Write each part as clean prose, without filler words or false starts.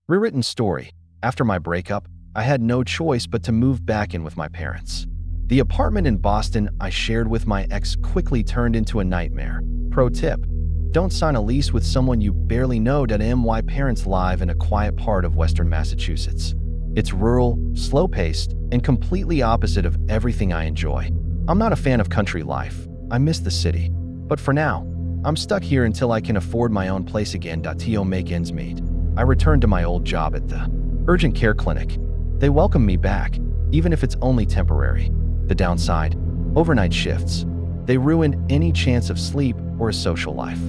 Rewritten story. After my breakup, I had no choice but to move back in with my parents. The apartment in Boston I shared with my ex quickly turned into a nightmare. Pro tip: don't sign a lease with someone you barely know. My parents live in a quiet part of western Massachusetts. It's rural, slow-paced, and completely opposite of everything I enjoy. I'm not a fan of country life. I miss the city. But for now, I'm stuck here until I can afford my own place again. To make ends meet, I returned to my old job at the urgent care clinic. They welcome me back, even if it's only temporary. The downside: overnight shifts. They ruin any chance of sleep or a social life.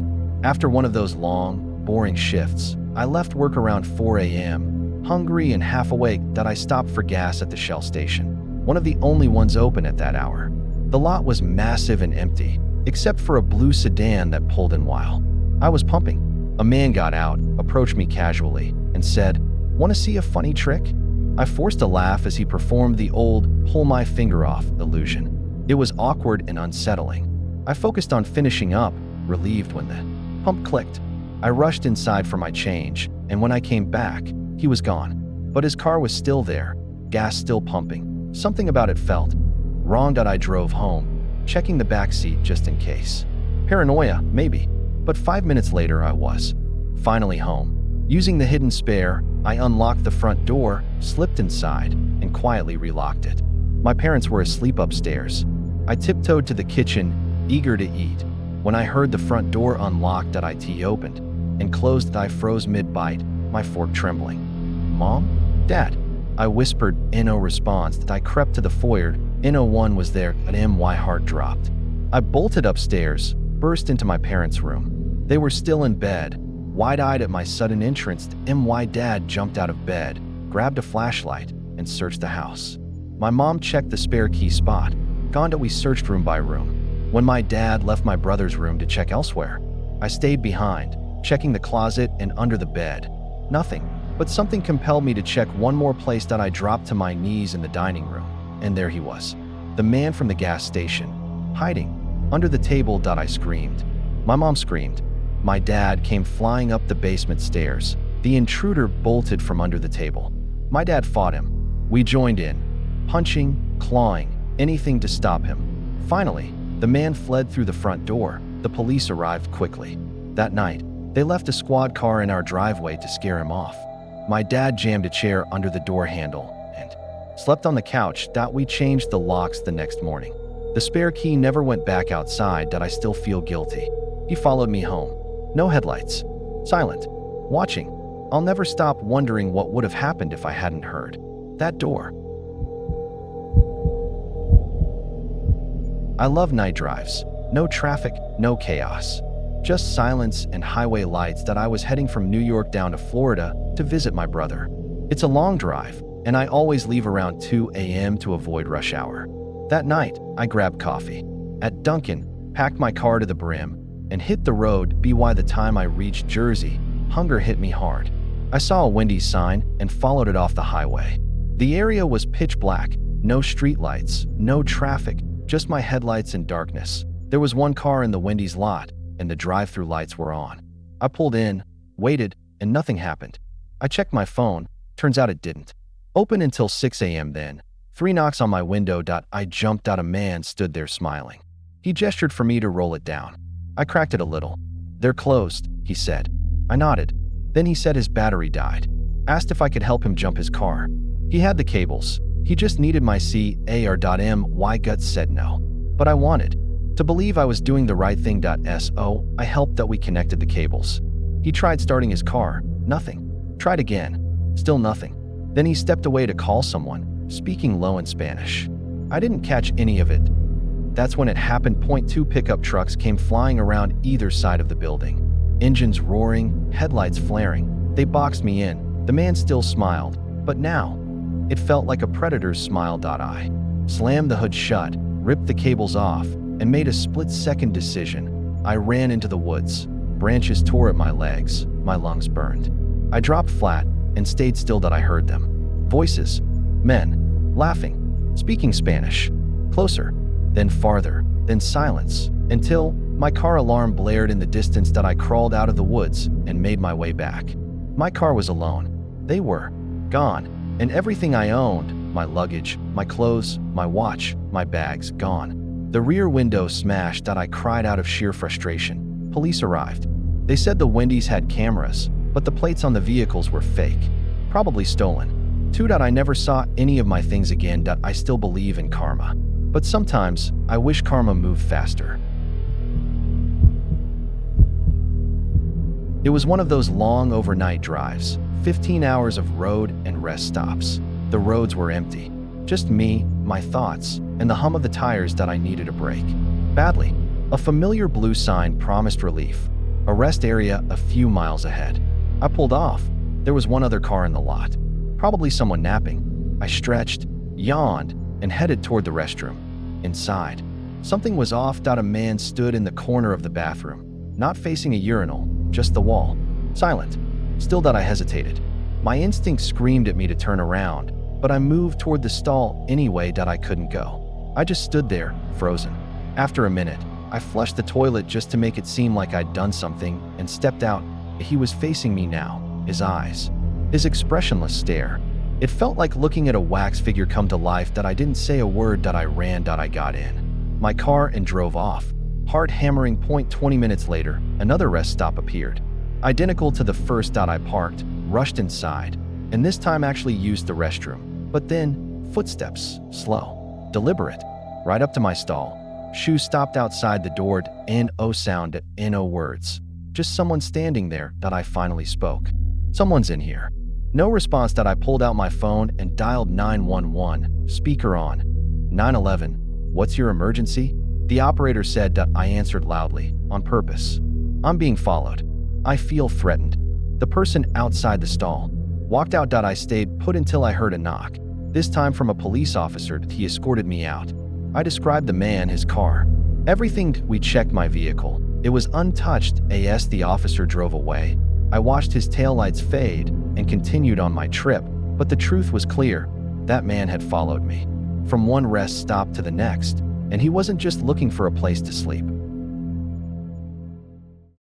After one of those long, boring shifts, I left work around 4 a.m., hungry and half awake. I stopped for gas at the Shell station, one of the only ones open at that hour. The lot was massive and empty, except for a blue sedan that pulled in while I was pumping. A man got out, approached me casually, and said, "Want to see a funny trick?" I forced a laugh as he performed the old pull my finger off illusion. It was awkward and unsettling. I focused on finishing up, relieved when the pump clicked. I rushed inside for my change, and when I came back, he was gone. But his car was still there, gas still pumping. Something about it felt wrong. I drove home, checking the back seat just in case. Paranoia, maybe. But 5 minutes later, I was finally home. Using the hidden spare, I unlocked the front door, slipped inside, and quietly relocked it. My parents were asleep upstairs. I tiptoed to the kitchen, eager to eat. When I heard the front door unlocked, it opened and closed. I froze mid-bite, my fork trembling. "Mom? Dad?" I whispered. No response. I crept to the foyer. No one was there. My heart dropped. I bolted upstairs, burst into my parents' room. They were still in bed, wide-eyed at my sudden entrance. My dad jumped out of bed, grabbed a flashlight, and searched the house. My mom checked the spare key spot. Gone. We searched room by room. When my dad left my brother's room to check elsewhere, I stayed behind, checking the closet and under the bed. Nothing, but something compelled me to check one more place. I dropped to my knees in the dining room, and there he was, the man from the gas station, hiding under the table. I screamed. My mom screamed. My dad came flying up the basement stairs. The intruder bolted from under the table. My dad fought him. We joined in, punching, clawing, anything to stop him. Finally, the man fled through the front door. The police arrived quickly. That night, they left a squad car in our driveway to scare him off. My dad jammed a chair under the door handle and slept on the couch. We changed the locks the next morning. The spare key never went back outside. I still feel guilty. He followed me home. No headlights. Silent. Watching. I'll never stop wondering what would have happened if I hadn't heard that door. I love night drives. No traffic, no chaos. Just silence and highway lights. I was heading from New York down to Florida to visit my brother. It's a long drive, and I always leave around 2 a.m. to avoid rush hour. That night, I grabbed coffee at Dunkin', packed my car to the brim, and hit the road. By the time I reached Jersey, hunger hit me hard. I saw a Wendy's sign and followed it off the highway. The area was pitch black, no streetlights, no traffic, just my headlights and darkness. There was one car in the Wendy's lot, and the drive-through lights were on. I pulled in, waited, and nothing happened. I checked my phone. Turns out it didn't open until 6 a.m. then. 3 knocks on my window. I jumped out. A man stood there smiling. He gestured for me to roll it down. I cracked it a little. "They're closed," he said. I nodded. Then he said his battery died. Asked if I could help him jump his car. He had the cables. He just needed my CAR.My gut said no. But I wanted to believe I was doing the right thing. So I helped. We connected the cables. He tried starting his car. Nothing. Tried again. Still nothing. Then he stepped away to call someone, speaking low in Spanish. I didn't catch any of it. That's when it happened. .2 pickup trucks came flying around either side of the building. Engines roaring, headlights flaring. They boxed me in. The man still smiled, but now it felt like a predator's smile. I slammed the hood shut, ripped the cables off, and made a split-second decision. I ran into the woods. Branches tore at my legs. My lungs burned. I dropped flat and stayed still. I heard them. Voices. Men. Laughing. Speaking Spanish. Closer. Then farther. Then silence. Until my car alarm blared in the distance. I crawled out of the woods and made my way back. My car was alone. They were gone, and everything I owned, my luggage, my clothes, my watch, my bags, gone. The rear window smashed. I cried out of sheer frustration. Police arrived. They said the Wendy's had cameras, but the plates on the vehicles were fake, probably stolen. 2. I never saw any of my things again. I still believe in karma, but sometimes I wish karma moved faster. It was one of those long overnight drives, 15 hours of road and rest stops. The roads were empty. Just me, my thoughts, and the hum of the tires that I needed a break. Badly. A familiar blue sign promised relief. A rest area a few miles ahead. I pulled off. There was one other car in the lot. Probably someone napping. I stretched, yawned, and headed toward the restroom. Inside, something was off. A man stood in the corner of the bathroom, not facing a urinal, just the wall. Silent. Still. I hesitated. My instinct screamed at me to turn around, but I moved toward the stall anyway. I couldn't go. I just stood there, frozen. After a minute, I flushed the toilet just to make it seem like I'd done something and stepped out. He was facing me now, his eyes, his expressionless stare. It felt like looking at a wax figure come to life. I didn't say a word. I ran. I got in my car and drove off. Heart hammering. 20 minutes later, another rest stop appeared. Identical to the first. I parked, rushed inside, and this time actually used the restroom. But then, footsteps, slow, deliberate, right up to my stall. Shoes stopped outside the door. No sound, no words. Just someone standing there. I finally spoke. Someone's in here. No response. I pulled out my phone and dialed 911, speaker on. 911, what's your emergency? The operator said. I answered loudly, on purpose. I'm being followed. I feel threatened. The person outside the stall walked out. I stayed put until I heard a knock, this time from a police officer. He escorted me out. I described the man, his car, everything. We checked my vehicle. It was untouched. The officer drove away. I watched his taillights fade and continued on my trip, but the truth was clear. That man had followed me from one rest stop to the next, and he wasn't just looking for a place to sleep.